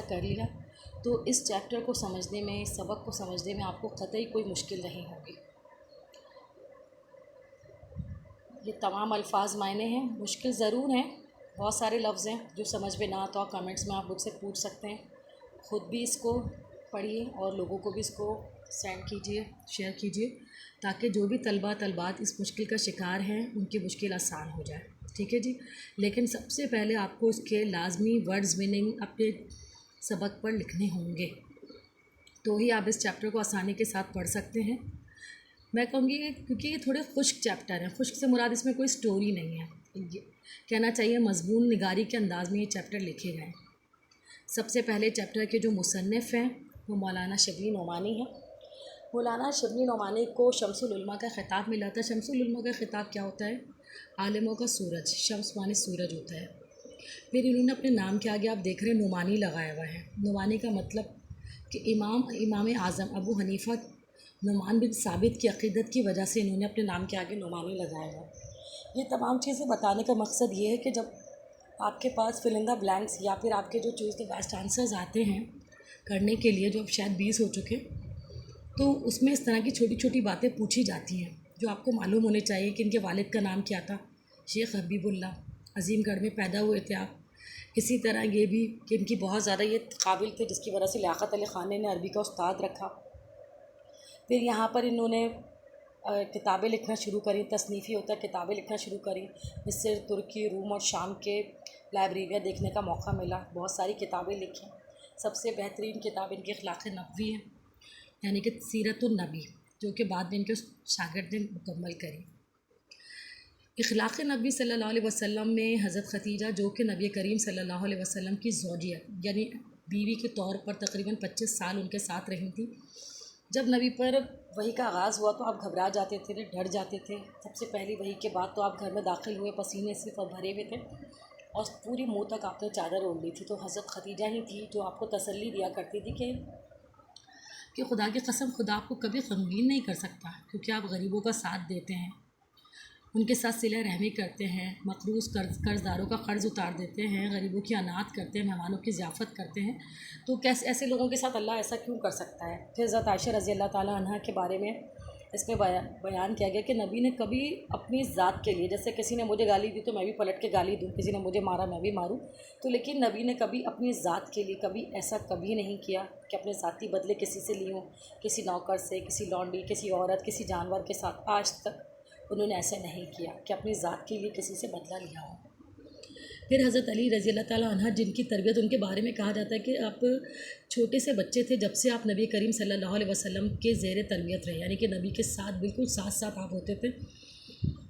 कर लिया तो इस चैप्टर को समझने में, इस सबक को समझने में आपको कतई कोई मुश्किल नहीं होगी। ये तमाम अल्फाज मायने हैं, मुश्किल ज़रूर हैं, बहुत सारे लफ्ज़ हैं जो समझ में ना आता हो। कमेंट्स में आप मुझसे पूछ सकते हैं। ख़ुद भी इसको पढ़िए और लोगों को भी इसको सेंड कीजिए, शेयर कीजिए, ताकि जो भी तलबात इस मुश्किल का शिकार हैं उनकी मुश्किल आसान हो जाए। ठीक है जी। लेकिन सबसे पहले आपको इसके लाजमी वर्ड्स मीनिंग अपने सबक पर लिखने होंगे, तो ही आप इस चैप्टर को आसानी के साथ पढ़ सकते हैं। मैं कहूँगी क्योंकि ये थोड़े खुश्क चैप्टर हैं। खुश्क से मुराद इसमें कोई स्टोरी नहीं है, ये कहना चाहिए मज़मून निगारी के अंदाज़ में ये चैप्टर लिखे गए हैं। सबसे पहले चैप्टर के जो मुसन्निफ़ हैं वो मौलाना शिबली नोमानी हैं। मौलाना शिबली नोमानी को शम्सुल उलमा का ख़िताब मिला था। शम्सुल उलमा का ख़िताब क्या होता है? आलिमों का सूरज, शम्स माने सूरज होता है। फिर इन्होंने अपने नाम के आगे आप देख रहे हैं नोमानी लगाया हुआ है। नोमानी का मतलब कि इमाम आज़म अबू हनीफ़ा नुमान बिन साबित की अक़ीदत की वजह से इन्होंने अपने नाम के आगे नुमानी लगाया है। ये तमाम चीज़ें बताने का मकसद ये है कि जब आपके पास फिल इन द ब्लैंक्स या फिर आपके जो चूज़ द बेस्ट आंसर्स आते हैं करने के लिए, जो अब शायद 20 हो चुके, तो उसमें इस तरह की छोटी छोटी बातें पूछी जाती हैं जो आपको मालूम होने चाहिए कि इनके वालिद का नाम क्या था। शेख हबीबुल्लाह, अज़ीमगढ़ में पैदा हुए थे आप। इसी तरह ये भी कि इनकी बहुत ज़्यादा ये काबिल थे जिसकी वजह से लियाक़त अली ख़ान ने अरबी का उस्ताद रखा। फिर यहाँ पर इन्होंने किताबें लिखना शुरू करी, तसनीफ़ी होता है, किताबें लिखना शुरू करी। इससे तुर्की, रूम और शाम के लाइब्रेरियाँ देखने का मौका मिला। बहुत सारी किताबें लिखी। सबसे बेहतरीन किताब इनकी अख़लाक़ नबवी है, यानी कि सीरतुन नबी, जो कि बाद में इनके शागिर्द ने मुकम्मल करी। अख़लाक़ नबी सल्लल्लाहु अलैहि वसल्लम में हज़रत ख़दीजा, जो कि नबी करीम सल्लल्लाहु अलैहि वसल्लम की ज़ौजियत यानी बीवी के तौर पर तकरीबन 25 साल उनके साथ रही थी। जब नबी पर वही का आगाज़ हुआ तो आप घबरा जाते थे, डर जाते थे। सबसे पहली वही के बाद तो आप घर में दाखिल हुए, पसीने से भरे हुए थे और पूरी मुँह तक आपने चादर ओढ़ ली थी। तो हज़रत ख़दीजा ही थी जो आपको तसल्ली दिया करती थी कि खुदा की कसम, खुदा आपको कभी गमगीन नहीं कर सकता, क्योंकि आप गरीबों का साथ देते हैं, उनके साथ सिला रहमी करते हैं, मकरूज़ कर्ज़दारों का क़र्ज़ उतार देते हैं, गरीबों की अनाथ करते हैं, मेहमानों की ज़ियाफ़त करते हैं। तो कैसे ऐसे लोगों के साथ अल्लाह ऐसा क्यों कर सकता है? फिर हज़रत आयशा रज़ी अल्लाह ताला अन्हा के बारे में इसमें बयान किया गया कि नबी ने कभी अपनी ज़ात के लिए, जैसे किसी ने मुझे गाली दी तो मैं भी पलट के गाली दूँ, किसी ने मुझे मारा मैं भी मारूँ, तो लेकिन नबी ने कभी अपनी ज़ात के लिए कभी ऐसा कभी नहीं किया कि अपने ज़ाती बदले किसी से ली हों, किसी नौकर से, किसी लौंडी, किसी औरत, किसी जानवर के साथ। आज तक उन्होंने ऐसा नहीं किया कि अपनी ज़ात के लिए किसी से बदला लिया हो। फिर हज़रत अली रज़ी अल्लाह ताला अन्हा, जिनकी तरबियत उनके बारे में कहा जाता है कि आप छोटे से बच्चे थे जब से आप नबी करीम सल्लल्लाहु अलैहि वसल्लम के ज़ेर तरबियत रहे, यानी कि नबी के साथ बिल्कुल साथ साथ आप होते थे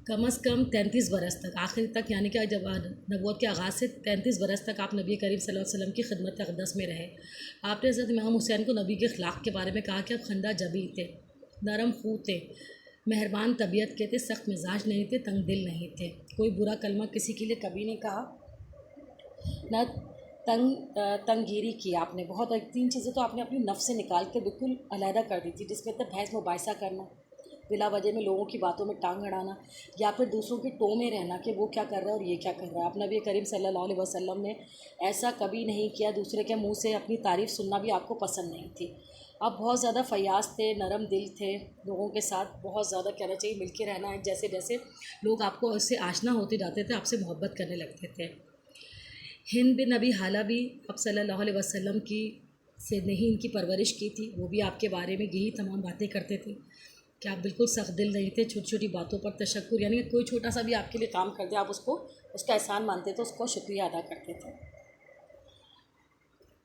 कम अज़ कम 33 बरस तक, आखिर तक, यानी कि जब नबूवत के आगाज़ से 33 बरस तक आप नबी करीम सल्लल्लाहु अलैहि वसल्लम की खिदमत अक़दस में रहे। आपने हज़रत इमाम हुसैन को नबी के अख़लाक़ के बारे में कहा कि आप खंदा जबी थे, नरम खूँ थे, मेहरबान तबीयत के थे, सख्त मिजाज नहीं थे, तंग दिल नहीं थे, कोई बुरा कलमा किसी के लिए कभी नहीं कहा, न तंगगिरी की आपने। बहुत 3 चीज़ें तो आपने अपनी नफ्स से निकाल के बिल्कुल अलहदा कर दी थी, जिसमें तो बहस मुबाहिसा करना, बिला वजह में लोगों की बातों में टांग अड़ाना, या फिर दूसरों के टो में रहना कि वो क्या कर रहा है और ये क्या कर रहा है। आप नबी करीम सल्लल्लाहु अलैहि वसल्लम ने ऐसा कभी नहीं किया। दूसरे के मुँह से अपनी तारीफ़ सुनना भी आपको पसंद नहीं थी। आप बहुत ज़्यादा फ़याज़ थे, नरम दिल थे, लोगों के साथ बहुत ज़्यादा कहना चाहिए मिल के रहना है। जैसे जैसे लोग आपको उससे आशना होते जाते थे, आपसे मोहब्बत करने लगते थे। हिंद बिन अबी हाला भी आप सल्लल्लाहु अलैहि वसल्लम की से नहीं इनकी परवरिश की थी, वो भी आपके बारे में यही तमाम बातें करते थे कि आप बिल्कुल सख्त दिल नहीं थे, छोटी छोटी बातों पर तशक्कुर, यानी कि कोई छोटा सा भी आपके लिए काम कर दे आप उसको उसका एहसान मानते थे, उसको शुक्रिया अदा करते थे।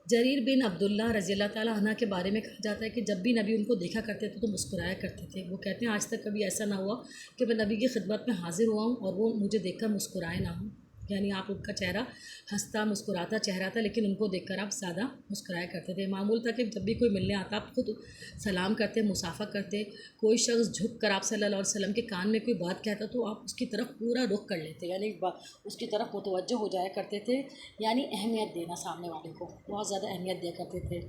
जरीर बिन अब्दुल्ला रज़ी अल्लाह ताला अन्हा के बारे में कहा जाता है कि जब भी नबी उनको देखा करते थे तो मुस्कुराया करते थे। वो कहते हैं आज तक कभी ऐसा ना हुआ कि मैं नबी की खिदमत में हाजिर हुआ हूँ और वो मुझे देखकर मुस्कुराए ना हो, यानी आप उनका चेहरा हंसता मुस्कुराता चेहरा था, लेकिन उनको देखकर आप ज़्यादा मुस्कुराया करते थे। मामूल था कि जब भी कोई मिलने आता आप खुद सलाम करते, मुसाफा करते। कोई शख्स झुक कर आप सल्लल्लाहु अलैहि वसल्लम के कान में कोई बात कहता तो आप उसकी तरफ पूरा रुख कर लेते, यानी उसकी तरफ मुतवज्जो हो जाया करते थे, यानी अहमियत देना, सामने वाले को बहुत ज़्यादा अहमियत दिया करते थे।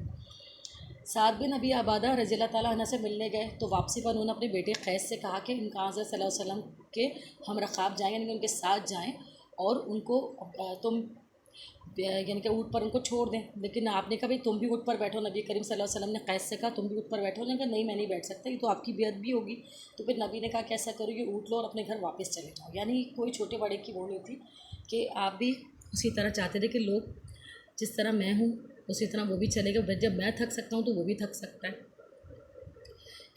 साद बिन अबी अबादा रज़ी अल्लाह ताला अन्हा से मिलने गए तो वापसी पर उन्होंने अपने बेटे कैस से कहा कि इनका हज़रत सल्लल्लाहु अलैहि वसल्लम के हम रखाब जाएँ, यानी उनके साथ जाएँ और उनको तुम यानी कि ऊँट पर उनको छोड़ दें। लेकिन आपने कहा भाई तुम भी ऊँट पर बैठो, नबी करीम सल्लल्लाहु अलैहि वसल्लम ने कैस से कहा तुम भी ऊँट पर बैठो। उन्होंने कहा नहीं मैं नहीं बैठ सकता, ये तो आपकी बेअदबी होगी। तो फिर नबी ने कहा कैसा करोगे, ऊँट लो और अपने घर वापस चले जाओ। यानी कोई छोटे बड़े की वो नहीं थी कि आप भी उसी तरह चाहते थे कि लोग जिस तरह मैं हूँ उसी तरह वो भी चलेगा, जब मैं थक सकता हूँ तो वो भी थक सकता है।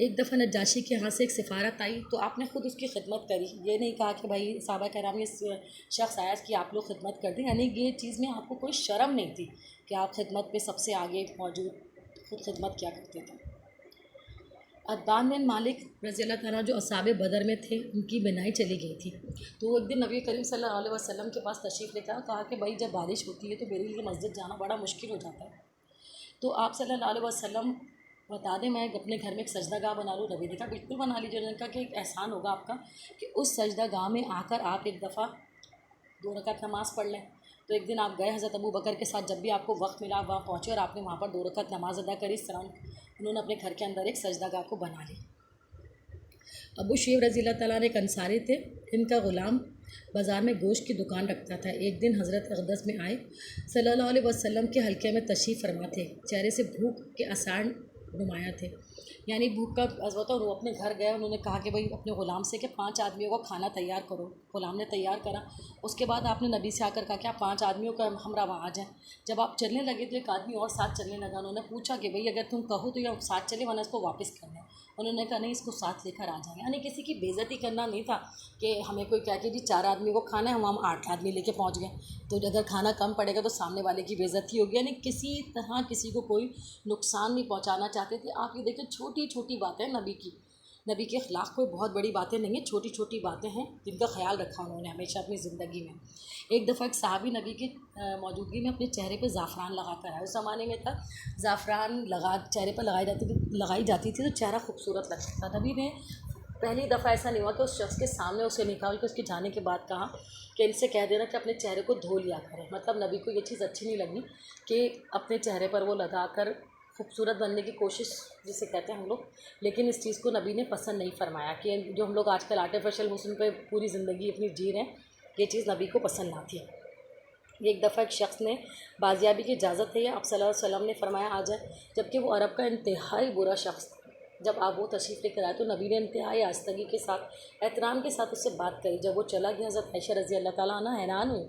एक दफ़ा नज्जाशी के यहाँ से एक सिफारत आई तो आपने ख़ुद उसकी खिदमत करी, ये नहीं कहा कि भाई साहबा कराम ये शख्स आया कि आप लोग खिदमत कर दें। यानी ये चीज़ में आपको कोई शर्म नहीं थी कि आप खिदमत पे सबसे आगे मौजूद खुद खिदमत क्या करते थे। अदबान बिन मालिक रज़ी अल्लाह तआला जो असाब बदर में थे, उनकी बिनाई चली गई थी। तो वो एक दिन नबी करीम सल्लल्लाहु अलैहि वसल्लम के पास तशरीफ़ लेकर कहा कि भाई जब बारिश होती है तो मेरे लिए मस्जिद जाना बड़ा मुश्किल हो जाता है, तो आप सल्लल्लाहु अलैहि वसल्लम बता दें मैं अपने घर में एक सजदागाह बना लूँ। नबी ने कहा बिल्कुल बना लीजिए। उन्होंने कहा कि एक एहसान होगा आपका कि उस सजदागाह में आकर आप एक दफ़ा 2 रकात नमाज़ पढ़ लें। तो एक दिन आप गए हज़रत अबू बकर के साथ, जब भी आपको वक्त मिला आप वहाँ पहुँचे और आपने वहाँ पर 2 रकात नमाज़ अदा करी। इस तरह उन्होंने अपने घर के अंदर एक सजदागाह को बना ली। अबू शेब रज़ी अल्लाह तआला ने एक अंसारी थे, इनका ग़ुलाम बाज़ार में गोश्त की दुकान रखता था। एक दिन हज़रत अक़दस में आए, सल्लल्लाहु अलैहि वसल्लम के हल्के में तशरीफ़ फरमा थे। चेहरे से भूख के आसार नुमाया थे, यानी भूख का अज़वता। वो अपने घर गए, उन्होंने कहा कि भाई अपने ग़ुलाम से कि 5 आदमियों का खाना तैयार करो। ग़ुलाम ने तैयार करा। उसके बाद आपने नबी से आकर कहा कि आप 5 आदमियों का हमरा वहाँ आ जाएँ। जब आप चलने लगे तो एक आदमी और साथ चलने लगा। उन्होंने पूछा कि भाई अगर तुम कहो तो ये साथ चले वरना इसको वापस करना है। उन्होंने कहा नहीं इसको साथ लेकर आ जाएंगे। यानी किसी की बेइज्जती करना नहीं था कि हमें कोई कह के जी 4 आदमियों को खाना है, हम 8 आदमी लेके पहुंच गए, तो अगर खाना कम पड़ेगा तो सामने वाले की बेइज्जती होगी। यानी किसी तरह किसी को कोई नुकसान नहीं पहुंचाना चाहते थे। आप ये देखिए छोटी छोटी बातें नबी के ख़िलाफ़ कोई बहुत बड़ी बातें नहीं है, छोटी छोटी बातें हैं जिनका ख्याल रखा उन्होंने हमेशा अपनी ज़िंदगी में। एक दफ़ा एक सहाबी नबी की मौजूदगी में अपने चेहरे पे ज़ाफ़रान लगा कर आए। उस ज़माने में था ज़ाफ़रान चेहरे पर लगाई जाती थी तो चेहरा खूबसूरत लगता था। नबी ने पहली दफ़ा ऐसा नहीं हुआ कि उस शख्स के सामने उसे निकाल के उसके जाने के बाद कहा कि इनसे कह देना कि अपने चेहरे को धो लिया करें। मतलब नबी को ये चीज़ अच्छी नहीं लगी कि अपने चेहरे पर वो लगा कर खूबसूरत बनने की कोशिश जिसे कहते हैं हम लोग, लेकिन इस चीज़ को नबी ने पसंद नहीं फरमाया कि जो हम लोग आजकल आर्टिफिशियल हुस्न पे पूरी ज़िंदगी अपनी जी रहे हैं, ये चीज़ नबी को पसंद ना थी। एक दफ़ा एक शख्स ने बाजियाबी की इजाज़त है आप सल्लल्लाहु अलैहि वसल्लम ने फरमाया आ जाए, जबकि वो अरब का इंतहाई बुरा शख्स था। जब आप वो तशरीफ़ लेकर आए तो नबी ने इंतहाई आस्तगी के साथ एहतराम के साथ उससे बात करी। जब वो चला गया हज़रत आयशा रज़ी अल्लाह ताला अन्हा हैरान हुई,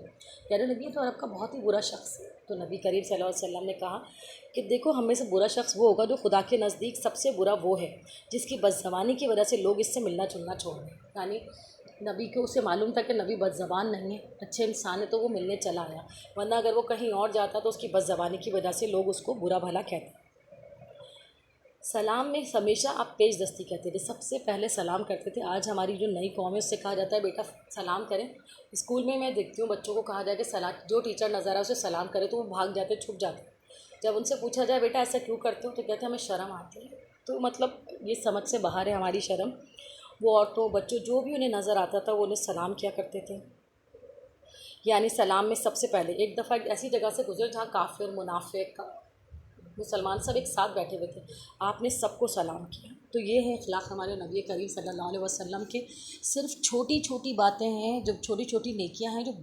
कह रहे नबी तो अरब का बहुत ही बुरा शख्स है। तो नबी करीम सल्लल्लाहु अलैहि वसल्लम ने कहा कि देखो हम में से बुरा शख्स वो होगा जो खुदा के नज़दीक सबसे बुरा वो है जिसकी बदज़बानी की वजह से लोग इससे मिलना जुलना छोड़ दें। यानी नबी को उसे मालूम था कि नबी बदज़बान नहीं है, अच्छे इंसान है, तो वो मिलने चला आया। वरना अगर वो कहीं और जाता तो उसकी बदज़बानी की वजह से लोग उसको बुरा भला कहते। सलाम में हमेशा आप तेज़ दस्ती कहते थे, सबसे पहले सलाम करते थे। आज हमारी जो नई कौम है उससे कहा जाता है बेटा सलाम करें। स्कूल में मैं देखती हूँ बच्चों को कहा जाए कि सलाम, जो टीचर नज़र आए उसे सलाम करे तो वो भाग जाते, छुप जाते। जब उनसे पूछा जाए बेटा ऐसा क्यों करते हो तो कहते हैं हमें शर्म आती है। तो मतलब ये समझ से बाहर है हमारी शर्म। वो औरतों बच्चों जो भी उन्हें नज़र आता था वो उन्हें सलाम किया करते थे। यानी सलाम में सबसे पहले एक दफ़ा ऐसी जगह से गुजरे जहाँ काफिर मुनाफिक मुसलमान सब एक साथ बैठे हुए थे, आपने सबको सलाम किया। तो ये है अखलाक हमारे नबी करीम सल्लल्लाहु अलैहि वसल्लम के। सिर्फ छोटी छोटी बातें हैं, जो छोटी छोटी नेकियां हैं जो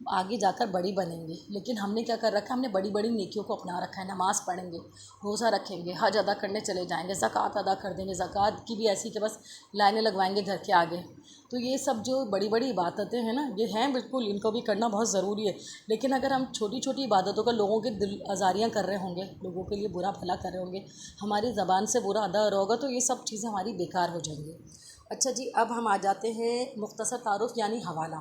आगे जाकर बड़ी बनेंगी। लेकिन हमने क्या कर रखा है, हमने बड़ी बड़ी नेकियों को अपना रखा है। नमाज़ पढ़ेंगे, रोज़ा रखेंगे, हज अदा करने चले जाएंगे, ज़कात अदा कर देंगे। ज़कात की भी ऐसी कि बस लाइनें लगवाएंगे घर के आगे। तो ये सब जो बड़ी बड़ी इबादतें हैं ना, ये हैं बिल्कुल, इनको भी करना बहुत ज़रूरी है। लेकिन अगर हम छोटी छोटी इबादतों का लोगों के दिल आज़ारियाँ कर रहे होंगे, लोगों के लिए बुरा भला कर रहे होंगे, हमारी ज़बान से बुरा अदा हो रहा होगा, तो ये सब चीज़ें हमारी बेकार हो जाएंगी। अच्छा जी, अब हम आ जाते हैं मुख्तसर तारुफ यानी हवाला।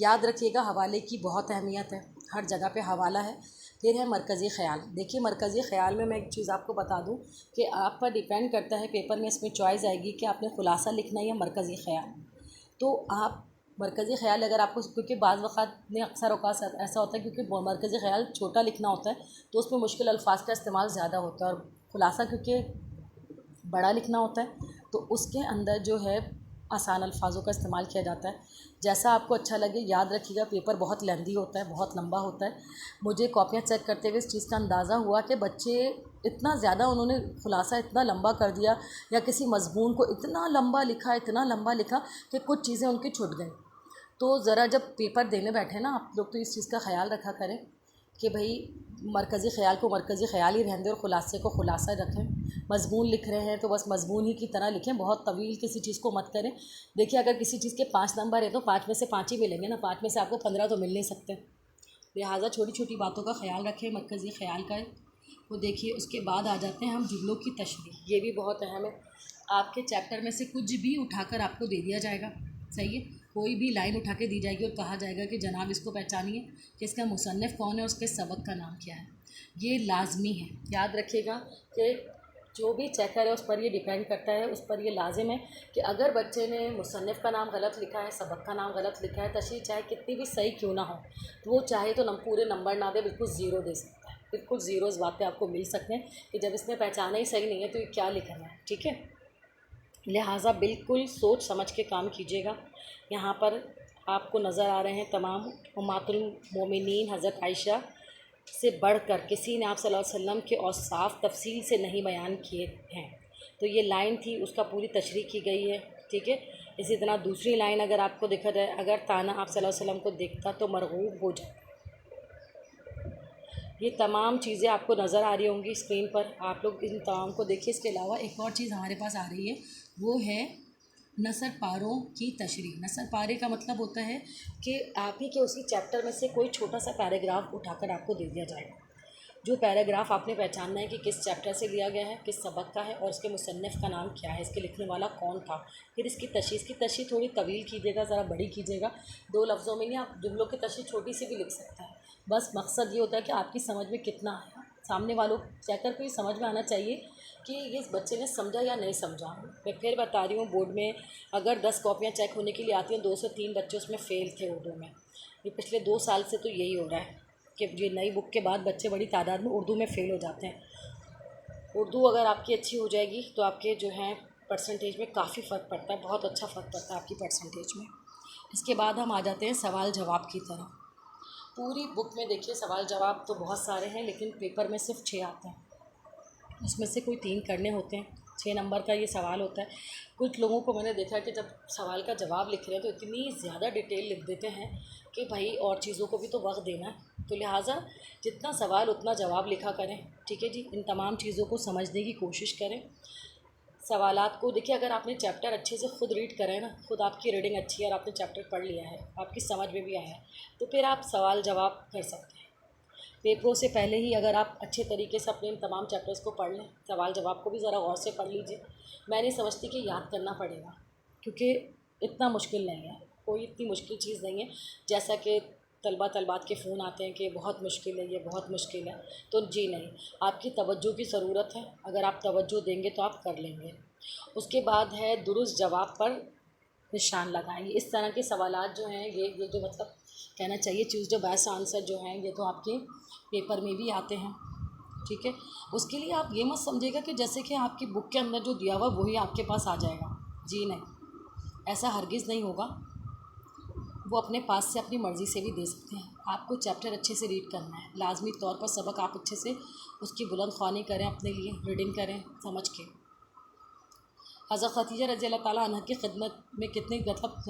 याद रखिएगा हवाले की बहुत अहमियत है, हर जगह पे हवाला है। फिर है मरकज़ी ख़याल। देखिए मरकज़ी ख़याल में मैं एक चीज़ आपको बता दूं कि आप पर डिपेंड करता है, पेपर में इसमें चॉइस आएगी कि आपने खुलासा लिखना है या मरकज़ी ख़याल। तो आप मरकज़ी ख़याल अगर आपको, क्योंकि बाज़ वक़्त में अक्सर औक़ात ऐसा होता है क्योंकि मरकज़ी ख़याल छोटा लिखना होता है तो उसमें मुश्किल अल्फाज का इस्तेमाल ज़्यादा होता है, और खुलासा क्योंकि बड़ा लिखना होता है तो उसके अंदर जो है आसान अल्फाजों का इस्तेमाल किया जाता है। जैसा आपको अच्छा लगे। याद रखिएगा पेपर बहुत लेंदी होता है, बहुत लंबा होता है। मुझे कॉपियाँ चेक करते हुए इस चीज़ का अंदाज़ा हुआ कि बच्चे इतना ज़्यादा उन्होंने खुलासा इतना लंबा कर दिया या किसी मज़मून को इतना लंबा लिखा कि कुछ चीज़ें उनकी छूट गई। तो ज़रा जब पेपर देने बैठे ना आप लोग तो इस चीज़ का ख्याल रखा करें कि भाई मरकज़ी ख़्याल को मरकज़ी ख़्याल ही रहने दें और ख़ुलासे को ख़ुलासा रखें। मज़मून लिख रहे हैं तो बस मज़मून ही की तरह लिखें, बहुत तवील किसी चीज़ को मत करें। देखिए अगर किसी चीज़ के 5 नंबर है तो 5 में से 5 ही मिलेंगे ना, 5 में से आपको 15 तो मिल नहीं सकते। लिहाजा छोटी छोटी बातों का ख़्याल रखें, मरकज़ी ख़्याल का वो देखिए। उसके बाद आ जाते हैं हम जुमलों की तशरीह, ये भी बहुत अहम है। आपके चैप्टर में से कुछ भी उठाकर आपको दे दिया जाएगा, सही है, कोई भी लाइन उठा के दी जाएगी और कहा जाएगा कि जनाब इसको पहचानिए कि इसका मुसन्निफ़ कौन है और उसके सबक का नाम क्या है। ये लाजमी है, याद रखिएगा कि जो भी चेकर है उस पर ये डिपेंड करता है, उस पर ये लाजिम है कि अगर बच्चे ने मुसन्निफ़ का नाम गलत लिखा है, सबक का नाम गलत लिखा है, तशरीह चाहे कितनी भी सही क्यों ना हो, तो वो चाहे तो पूरे नंबर ना दे, बिल्कुल ज़ीरो दे सकता है। बिल्कुल ज़ीरो इस बात पे आपको मिल सकते हैं कि जब इसने पहचाना ही सही नहीं है तो ये क्या लिखना है, ठीक है। लिहाजा बिल्कुल सोच समझ के काम कीजिएगा। यहाँ पर आपको नज़र आ रहे हैं तमाम उम्महातुल मोमिनीन हज़रत आयशा से बढ़कर किसी ने आप सल्लल्लाहु अलैहि वसल्लम के औसाफ तफसील से नहीं बयान किए हैं। तो ये लाइन थी, उसका पूरी तशरीह की गई है, ठीक है। इसी तरह दूसरी लाइन अगर आपको देखा जाए, अगर ताना आप सल्लल्लाहु अलैहि वसल्लम को देखता तो मरगूब हो जाए। ये तमाम चीज़ें आपको नज़र आ रही होंगी स्क्रीन पर, आप लोग इन तमाम को देखिए। इसके अलावा एक और चीज़ हमारे पास आ रही है, वो है नसर पारों की तशरीह। नसर पारे का मतलब होता है कि आप ही के उसी चैप्टर में से कोई छोटा सा पैराग्राफ उठाकर आपको दे दिया जाएगा। जो पैराग्राफ आपने पहचानना है कि किस चैप्टर से लिया गया है, किस सबक का है और इसके मुसन्निफ़ का नाम क्या है, इसके लिखने वाला कौन था। फिर इसकी तशरीह थोड़ी तवील कीजिएगा, ज़रा बड़ी कीजिएगा। 2 लफ्ज़ों में नहीं, आप जुमलों की तशरीह छोटी सी भी लिख सकते हैं। बस मकसद ये होता है कि आपकी समझ में कितना आया, सामने वालों चेकर को ये समझ में आना चाहिए कि ये इस बच्चे ने समझा या नहीं समझा। मैं फिर बता रही हूँ, बोर्ड में अगर 10 कॉपियाँ चेक होने के लिए आती हैं, 2 से 3 बच्चे उसमें फ़ेल थे उर्दू में। ये पिछले 2 साल से तो यही हो रहा है कि ये नई बुक के बाद बच्चे बड़ी तादाद में उर्दू में फ़ेल हो जाते हैं। उर्दू अगर आपकी अच्छी हो जाएगी तो आपके जो हैं परसेंटेज में काफ़ी फ़र्क पड़ता है, बहुत अच्छा फ़र्क पड़ता है आपकी परसेंटेज में। इसके बाद हम आ जाते हैं सवाल जवाब की तरफ। पूरी बुक में देखिए सवाल जवाब तो बहुत सारे हैं, लेकिन पेपर में सिर्फ 6 आते हैं। उसमें से कोई 3 करने होते हैं। 6 नंबर का ये सवाल होता है। कुछ लोगों को मैंने देखा है कि जब सवाल का जवाब लिख रहे हैं तो इतनी ज़्यादा डिटेल लिख देते हैं कि भाई और चीज़ों को भी तो वक्त देना है। तो लिहाजा जितना सवाल उतना जवाब लिखा करें, ठीक है जी। इन तमाम चीज़ों को समझने की कोशिश करें। सवालात को देखिए, अगर आपने चैप्टर अच्छे से ख़ुद रीड करें ना, ख़ुद आपकी रीडिंग अच्छी है और आपने चैप्टर पढ़ लिया है, आपकी समझ में भी आया है, तो फिर आप सवाल जवाब कर सकते हैं। पेपरों से पहले ही अगर आप अच्छे तरीके से अपने इन तमाम चैप्टर्स को पढ़ लें, सवाल जवाब को भी ज़रा गौर से पढ़ लीजिए। मैं नहीं समझती कि याद करना पड़ेगा, क्योंकि इतना मुश्किल नहीं है, कोई इतनी मुश्किल चीज़ नहीं है। जैसा कि तलबात के फ़ोन आते हैं कि बहुत मुश्किल है, ये बहुत मुश्किल है, तो जी नहीं, आपकी तवज्जो की ज़रूरत है। अगर आप तवज्जो देंगे तो आप कर लेंगे। उसके बाद है दुरुस्त जवाब पर निशान लगाएंगे। इस तरह के सवालात जो हैं, ये जो मतलब कहना चाहिए चूज़ द बेस्ट आंसर जो हैं, ये तो आपके पेपर में भी आते हैं, ठीक है। उसके लिए आप ये मत समझिएगा कि जैसे कि आपकी बुक के अंदर जो दिया हुआ वही आपके पास आ जाएगा, जी नहीं, ऐसा हरगिज़ नहीं होगा। वो अपने पास से अपनी मर्ज़ी से भी दे सकते हैं। आपको चैप्टर अच्छे से रीड करना है, लाजमी तौर पर सबक आप अच्छे से उसकी बुलंद ख्वानी करें, अपने लिए रीडिंग करें समझ के। हज़रत खदीजा रज़ी अल्लाह ताला अन्हा की खिदमत में कितनी मतलब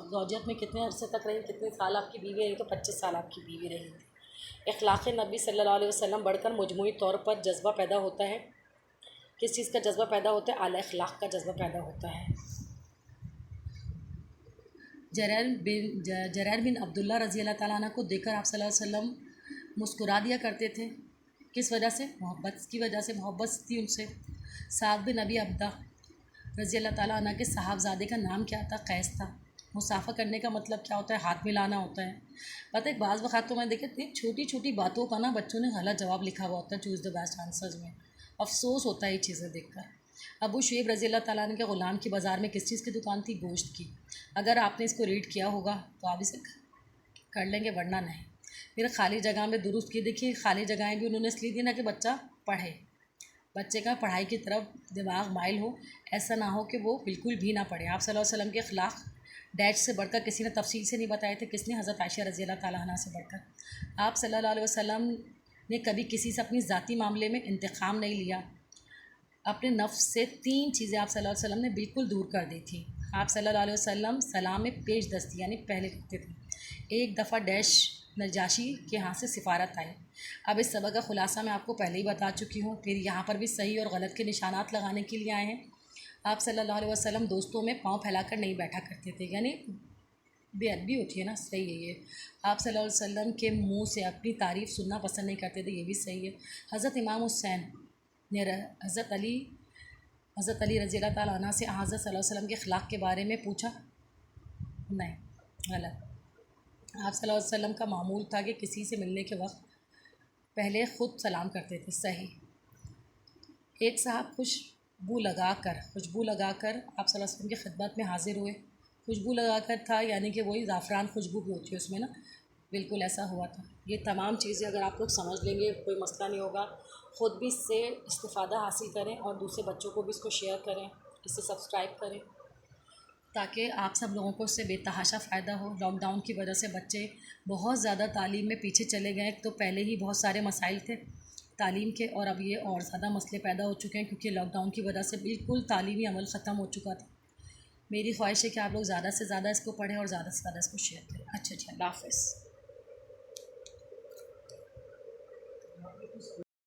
ज़ौजियत में कितने अरसे तक रही, कितने साल आपकी बीवी रही, तो 25 साल आपकी बीवी रही थी। इखलाक़ नबी सल्लल्लाहु अलैहि वसल्लम बढ़कर मजमूई तौर पर जज्बा पैदा होता है। किस चीज़ का जज्बा पैदा होता है? आला इखलाक़ का जज्बा पैदा होता है। जरैर बिन अब्दुल्ला रज़ी अल्लाह ताला अन्हु को देखकर आप सल्लल्लाहु अलैहि वसल्लम मुस्कुरा दिया करते थे। किस वजह से? मोहब्बत की वजह से, मोहब्बत थी उनसे। साद बिन नबी अब्दा रज़ी अल्लाह ताला अन्हु के साहबजादे का नाम क्या था? कैस था। मुसाफ़ा करने का मतलब क्या होता है? हाथ मिलाना होता है। पता है बाज़ वक़्त तो मैं देखती छोटी छोटी बातों का ना बच्चों ने गलत जवाब लिखा हुआ होता है चूज़ द बेस्ट आंसर्स में। अफसोस होता है ये चीज़ें देखकर। अबू शुएब रज़ी अल्लाह ताला अन्हु के ग़ुलाम की बाज़ार में किस चीज़ की दुकान थी? गोश्त की। अगर आपने इसको रीड किया होगा तो आप इसे कर लेंगे, वरना नहीं। फिर खाली जगह में दुरुस्त की। देखिए खाली जगहें भी उन्होंने इसलिए दी ना कि बच्चा पढ़े, बच्चे का पढ़ाई की तरफ दिमाग माइल हो, ऐसा ना हो कि वो बिल्कुल भी ना पढ़े। आप सल्लल्लाहु अलैहि वसल्लम के अखलाक डैश से बढ़कर किसी ने तफसील से नहीं बताए थे। किसने? हज़रत आयशा रज़ी अल्लाह ताला अन्हा से बढ़कर। आप सल्लल्लाहु अलैहि वसल्लम ने कभी किसी से अपनी ज़ाती मामले में इंतकाम नहीं लिया। अपने नफ्स से 3 चीज़ें आप सल्लल्लाहु अलैहि वसल्लम ने बिल्कुल दूर कर दी थी। आप सल्लल्लाहु अलैहि वसल्लम सलाम में पेश दस्ती यानी पहले करते थे। एक दफ़ा डैश नजाशी के यहाँ से सिफारत आई। अब इस सबक का ख़ुलासा मैं आपको पहले ही बता चुकी हूँ, फिर यहाँ पर भी सही और गलत के निशानात लगाने के लिए आए हैं। आप सल्लल्लाहु अलैहि वसल्लम दोस्तों में पाँव फैलाकर नहीं बैठा करते थे, यानी बेअदबी होती है ना, सही है ये। आप सल्लल्लाहु अलैहि वसल्लम के मुंह से अपनी तारीफ़ सुनना पसंद नहीं करते थे, ये भी सही है। हज़रत इमाम हुसैन ने हज़रत अली रज़ी अल्लाह ताला अन्हु से हज़रत सल्लल्लाहु अलैहि वसल्लम के अखलाक़ के बारे में पूछा? नहीं, गलत। आप सल्लल्लाहु अलैहि वसल्लम का मामूल था कि किसी से मिलने के वक्त पहले ख़ुद सलाम करते थे, सही। एक साहब खुशबू लगाकर आप सल्लल्लाहु अलैहि वसल्लम की खिदमत में हाज़िर हुए। खुशबू लगाकर था यानी कि वही ज़ाफ़रान खुशबू भी होती है उसमें ना, बिल्कुल ऐसा हुआ था। ये तमाम चीज़ें अगर आप लोग समझ लेंगे कोई मसला नहीं होगा। ख़ुद भी इससे इस्तिफ़ादा हासिल करें और दूसरे बच्चों को भी इसको शेयर करें, इसे सब्सक्राइब करें, ताकि आप सब लोगों को इससे बेतहाशा फ़ायदा हो। लॉकडाउन की वजह से बच्चे बहुत ज़्यादा तालीम में पीछे चले गए। तो पहले ही बहुत सारे मसाइल थे तालीम के, और अब ये और ज़्यादा मसले पैदा हो चुके हैं क्योंकि लॉकडाउन की वजह से बिल्कुल तालीमी अमल ख़त्म हो चुका था। मेरी ख्वाहिश है कि आप लोग ज़्यादा से ज़्यादा इसको पढ़ें और ज़्यादा से ज़्यादा इसको शेयर करें। अच्छा जी, अल्लाह हाफ़िज़।